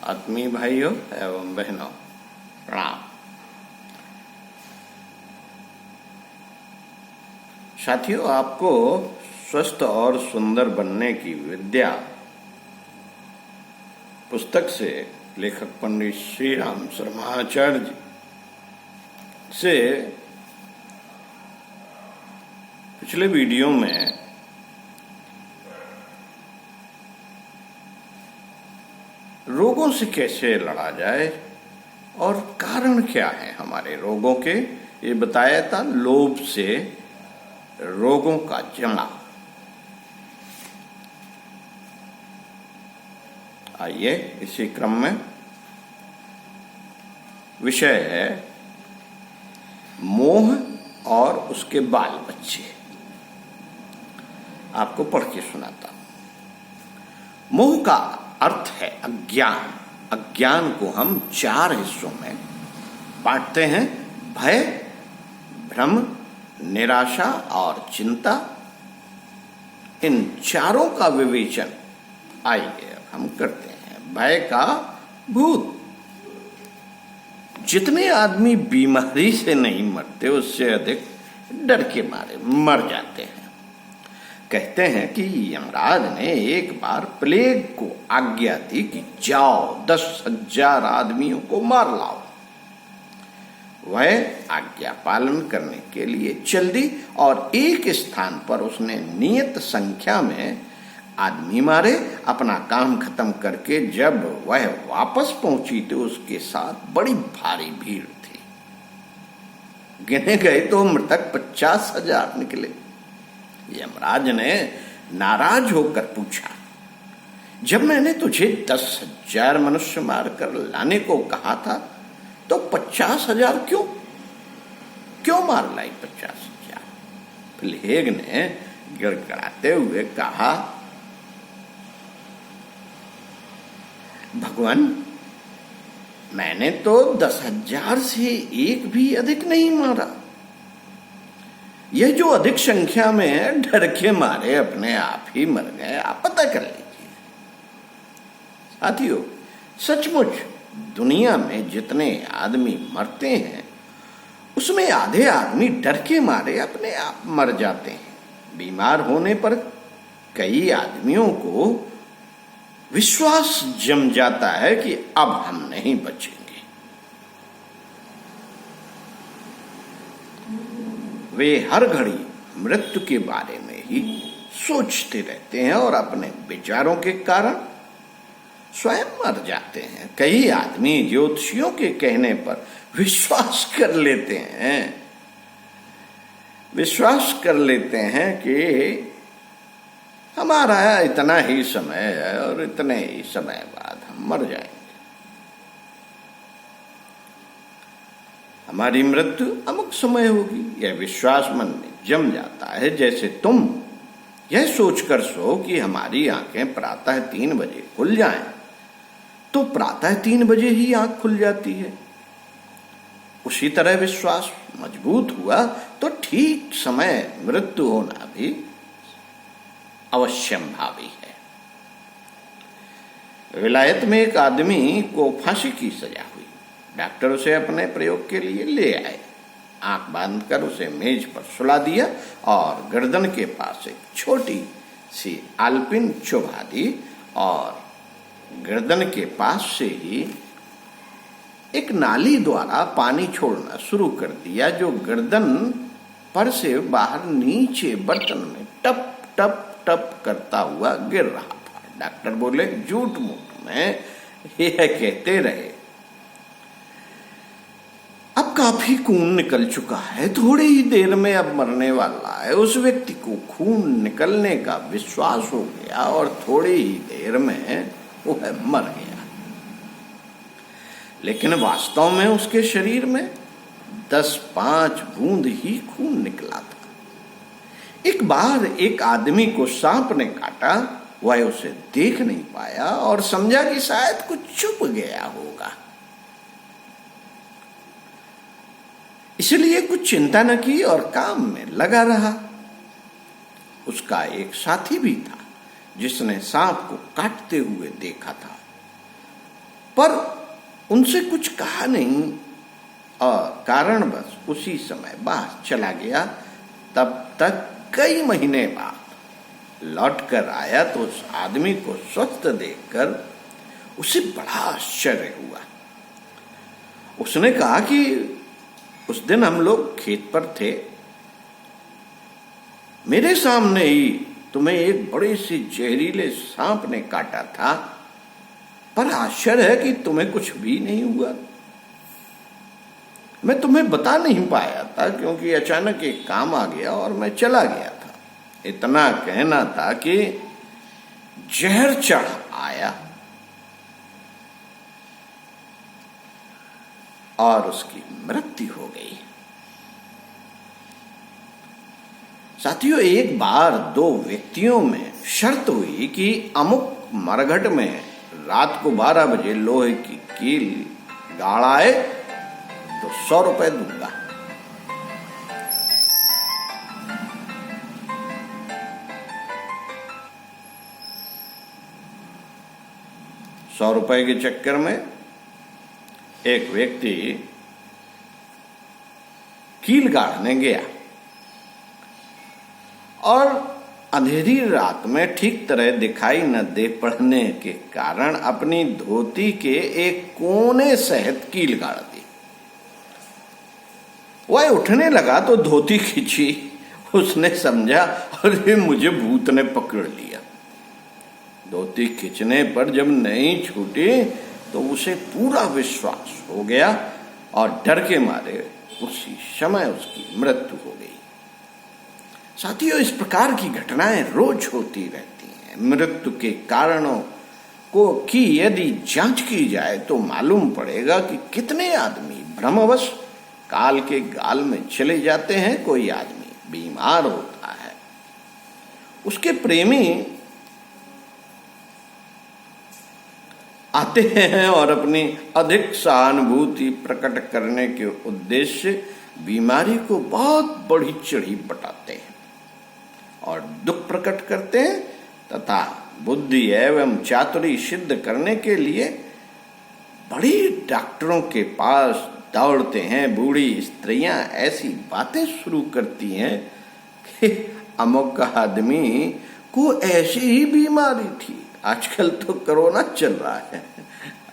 आत्मीय भाइयों एवं बहनों, प्रणाम। साथियों, आपको स्वस्थ और सुंदर बनने की विद्या पुस्तक से लेखक पंडित श्री राम शर्माचार्य जी से पिछले वीडियो में रोगों से कैसे लड़ा जाए और कारण क्या है हमारे रोगों के, ये बताया था। लोभ से रोगों का जमा। आइए इसी क्रम में विषय है मोह और उसके बाल बच्चे। आपको पढ़ के सुनाता हूं। मोह का अर्थ है अज्ञान। अज्ञान को हम 4 हिस्सों में बांटते हैं: भय, भ्रम, निराशा और चिंता। इन चारों का विवेचन आइए हम करते हैं। भय का भूत। जितने आदमी बीमारी से नहीं मरते, उससे अधिक डर के मारे मर जाते हैं। कहते हैं कि यमराज ने एक बार प्लेग को आज्ञा दी कि जाओ 10,000 आदमियों को मार लाओ। वह आज्ञा पालन करने के लिए चल दी और एक स्थान पर उसने नियत संख्या में आदमी मारे। अपना काम खत्म करके जब वह वापस पहुंची तो उसके साथ बड़ी भारी भीड़ थी। गिने गए तो मृतक 50,000 निकले। यमराज ने नाराज होकर पूछा, जब मैंने तुझे 10,000 मनुष्य मारकर लाने को कहा था तो 50,000 क्यों मार लाई 50,000? प्लेग ने गिड़गिड़ाते हुए कहा, भगवान, मैंने तो 10,000 से एक भी अधिक नहीं मारा। यह जो अधिक संख्या में है, डर के मारे अपने आप ही मर गए। आप पता कर लीजिए। साथियों, सचमुच दुनिया में जितने आदमी मरते हैं उसमें आधे आदमी डर के मारे अपने आप मर जाते हैं। बीमार होने पर कई आदमियों को विश्वास जम जाता है कि अब हम नहीं बचेंगे। वे हर घड़ी मृत्यु के बारे में ही सोचते रहते हैं और अपने विचारों के कारण स्वयं मर जाते हैं। कई आदमी ज्योतिषियों के कहने पर विश्वास कर लेते हैं कि हमारा इतना ही समय है और इतने ही समय बाद हम मर जाएंगे। हमारी मृत्यु अमुक समय होगी। यह विश्वास मन में जम जाता है। जैसे तुम यह सोचकर सो कि हमारी आंखें प्रातः 3 बजे खुल जाएं, तो प्रातः 3 बजे ही आंख खुल जाती है। उसी तरह विश्वास मजबूत हुआ तो ठीक समय मृत्यु होना भी अवश्यंभावी है। विलायत में एक आदमी को फांसी की सजा हुई। डॉक्टर उसे अपने प्रयोग के लिए ले आए। आंख बांधकर उसे मेज पर सुला दिया और गर्दन के पास एक छोटी सी आलपिन चुभा दी और गर्दन के पास से ही एक नाली द्वारा पानी छोड़ना शुरू कर दिया, जो गर्दन पर से बाहर नीचे बर्तन में टप टप टप करता हुआ गिर रहा था। डॉक्टर बोले, झूठ मूठ में यह कहते रहे, अब काफी खून निकल चुका है, थोड़ी ही देर में अब मरने वाला है। उस व्यक्ति को खून निकलने का विश्वास हो गया और थोड़ी ही देर में वह मर गया। लेकिन वास्तव में उसके शरीर में 10-5 बूंद ही खून निकला था। एक बार एक आदमी को सांप ने काटा। वह उसे देख नहीं पाया और समझा कि शायद कुछ छुप गया होगा, इसलिए कुछ चिंता न की और काम में लगा रहा। उसका एक साथी भी था जिसने सांप को काटते हुए देखा था, पर उनसे कुछ कहा नहीं और कारणवश उसी समय बाहर चला गया। तब तक कई महीने बाद लौट कर आया तो उस आदमी को स्वस्थ देखकर उसे बड़ा आश्चर्य हुआ। उसने कहा कि उस दिन हम लोग खेत पर थे, मेरे सामने ही तुम्हें एक बड़े से जहरीले सांप ने काटा था, पर आश्चर्य है कि तुम्हें कुछ भी नहीं हुआ। मैं तुम्हें बता नहीं पाया था क्योंकि अचानक एक काम आ गया और मैं चला गया था। इतना कहना था कि जहर चढ़ आया और उसकी मृत्यु हो गई। साथियों, एक बार दो व्यक्तियों में शर्त हुई कि अमुक मरघट में रात को 12 बजे लोहे की कील गाड़ आए तो 100 रुपए दूंगा। ₹100 के चक्कर में एक व्यक्ति कील गाड़ने गया और अंधेरी रात में ठीक तरह दिखाई न दे पड़ने के कारण अपनी धोती के एक कोने सहित कील गाड़ दी। वह उठने लगा तो धोती खींची। उसने समझा अरे मुझे भूत ने पकड़ लिया। धोती खींचने पर जब नहीं छूटी तो उसे पूरा विश्वास हो गया और डर के मारे उसी समय उसकी मृत्यु हो गई। साथियों, इस प्रकार की घटनाएं रोज होती रहती हैं। मृत्यु के कारणों को की यदि जांच की जाए तो मालूम पड़ेगा कि कितने आदमी भ्रमवश काल के गाल में चले जाते हैं। कोई आदमी बीमार होता है, उसके प्रेमी आते हैं और अपनी अधिक सहानुभूति प्रकट करने के उद्देश्य बीमारी को बहुत बढ़ी चढ़ी बताते हैं और दुख प्रकट करते हैं तथा बुद्धि एवं चातुरी सिद्ध करने के लिए बड़ी डॉक्टरों के पास दौड़ते हैं। बूढ़ी स्त्रियां ऐसी बातें शुरू करती हैं कि अमुक आदमी को ऐसी ही बीमारी थी। आजकल तो कोरोना चल रहा है,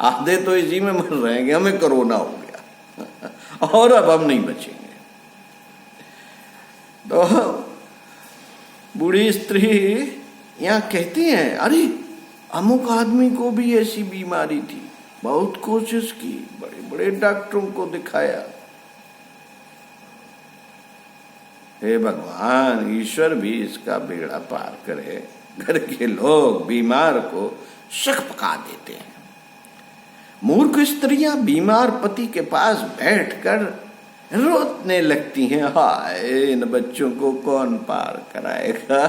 आधे तो इसी में मर रहे हैं कि हमें कोरोना हो गया और अब हम नहीं बचेंगे। तो बूढ़ी स्त्री यहाँ कहती हैं अरे अमुक आदमी को भी ऐसी बीमारी थी, बहुत कोशिश की, बड़े बड़े डॉक्टरों को दिखाया। हे भगवान, ईश्वर भी इसका बेड़ा पार करे। घर के लोग बीमार को शक पका देते हैं। मूर्ख स्त्रियां बीमार पति के पास बैठकर रोने लगती हैं, हाय इन बच्चों को कौन पार कराएगा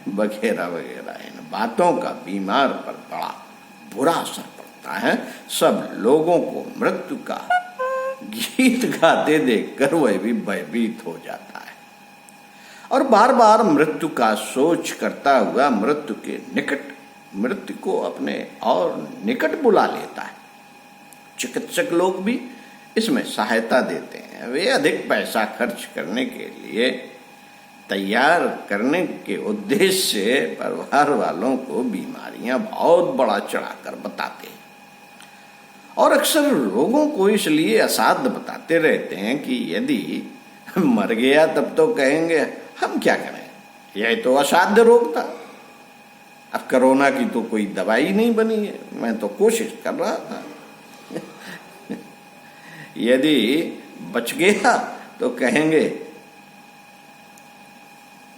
वगैरह वगैरह। इन बातों का बीमार पर बड़ा बुरा असर पड़ता है। सब लोगों को मृत्यु का गीत गाते देखकर वह भी भयभीत हो जाता है और बार बार मृत्यु का सोच करता हुआ मृत्यु के निकट मृत्यु को अपने और निकट बुला लेता है। चिकित्सक लोग भी इसमें सहायता देते हैं। वे अधिक पैसा खर्च करने के लिए तैयार करने के उद्देश्य से परिवार वालों को बीमारियां बहुत बड़ा चढ़ाकर बताते हैं और अक्सर लोगों को इसलिए असाध्य बताते रहते हैं कि यदि मर गया तब तो कहेंगे हम क्या करें, यह तो असाध्य रोग था। अब कोरोना की तो कोई दवाई नहीं बनी है, मैं तो कोशिश कर रहा था। यदि बच गया तो कहेंगे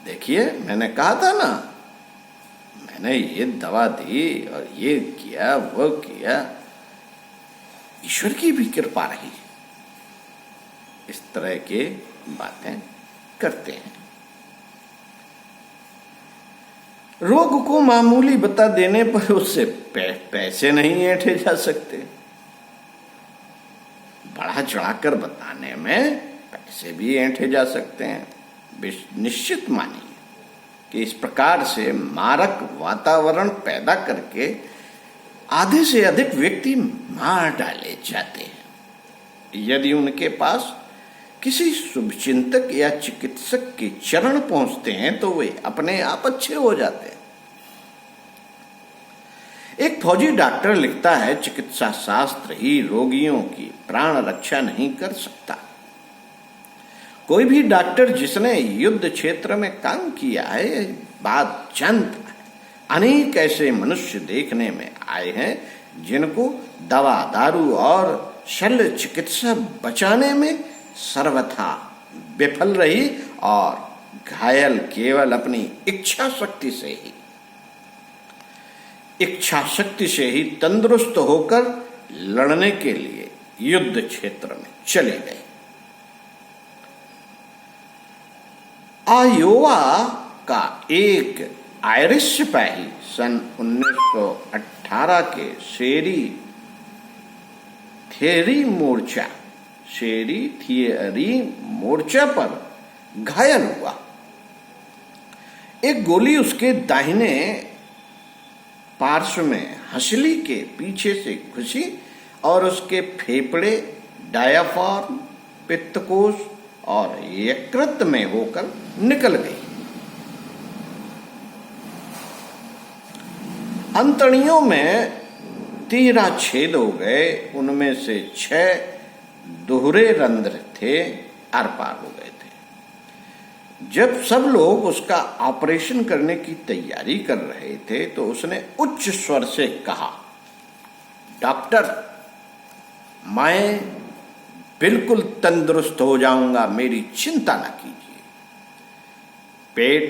देखिए मैंने कहा था ना, मैंने ये दवा दी और ये किया वो किया, ईश्वर की भी कृपा रही। इस तरह के बातें करते हैं। रोग को मामूली बता देने पर उससे पैसे नहीं ऐंठे जा सकते। बढ़ा चढ़ाकर बताने में पैसे भी ऐंठे जा सकते हैं। निश्चित मानिए कि इस प्रकार से मारक वातावरण पैदा करके आधे से अधिक व्यक्ति मार डाले जाते हैं। यदि उनके पास किसी शुभचिंतक या चिकित्सक के चरण पहुंचते हैं तो वे अपने आप अच्छे हो जाते हैं। एक फौजी डॉक्टर लिखता है, चिकित्सा शास्त्र ही रोगियों की प्राण रक्षा नहीं कर सकता। कोई भी डॉक्टर जिसने युद्ध क्षेत्र में काम किया है बात जानता है। अनेक ऐसे मनुष्य देखने में आए हैं जिनको दवा दारू और शल्य चिकित्सा बचाने में सर्वथा विफल रही और घायल केवल अपनी इच्छा शक्ति से ही तंदुरुस्त होकर लड़ने के लिए युद्ध क्षेत्र में चले गए। आयोवा का एक आयरिश सिपाही सन 1918 के थियरी मोर्चा पर घायल हुआ। एक गोली उसके दाहिने पार्श्व में हंसली के पीछे से घुसी और उसके फेफड़े, डायाफ्राम, पित्तकोश और यकृत में होकर निकल गई। अंतड़ियों में 13 छेद हो गए, उनमें से 6 दोहरे रंध्र थे, आर पार हो गए थे। जब सब लोग उसका ऑपरेशन करने की तैयारी कर रहे थे तो उसने उच्च स्वर से कहा, डॉक्टर, मैं बिल्कुल तंदुरुस्त हो जाऊंगा, मेरी चिंता न कीजिए। पेट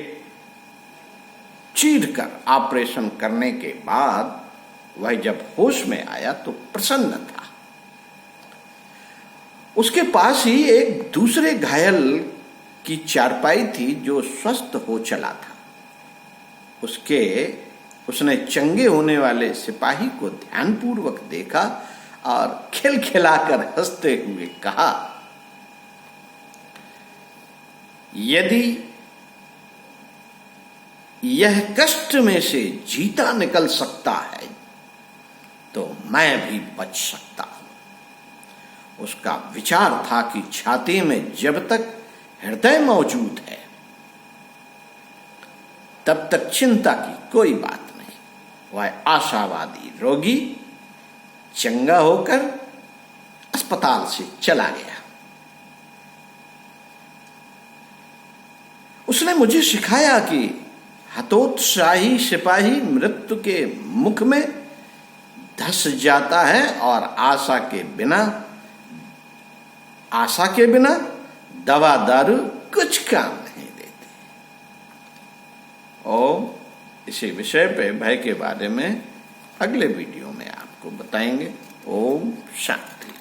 चीरकर ऑपरेशन करने के बाद वह जब होश में आया तो प्रसन्न था। उसके पास ही एक दूसरे घायल की चारपाई थी जो स्वस्थ हो चला था। उसने चंगे होने वाले सिपाही को ध्यानपूर्वक देखा और खिलखिलाकर हंसते हुए कहा, यदि यह कष्ट में से जीता निकल सकता है तो मैं भी बच सकता हूं। उसका विचार था कि छाती में जब तक हृदय मौजूद है तब तक चिंता की कोई बात नहीं। वह आशावादी रोगी चंगा होकर अस्पताल से चला गया। उसने मुझे सिखाया कि हतोत्साही सिपाही मृत्यु के मुख में धंस जाता है और आशा के बिना दवा दारू कुछ काम नहीं देते। और इसी विषय पे भय के बारे में अगले वीडियो में आपको बताएंगे। ओम शांति।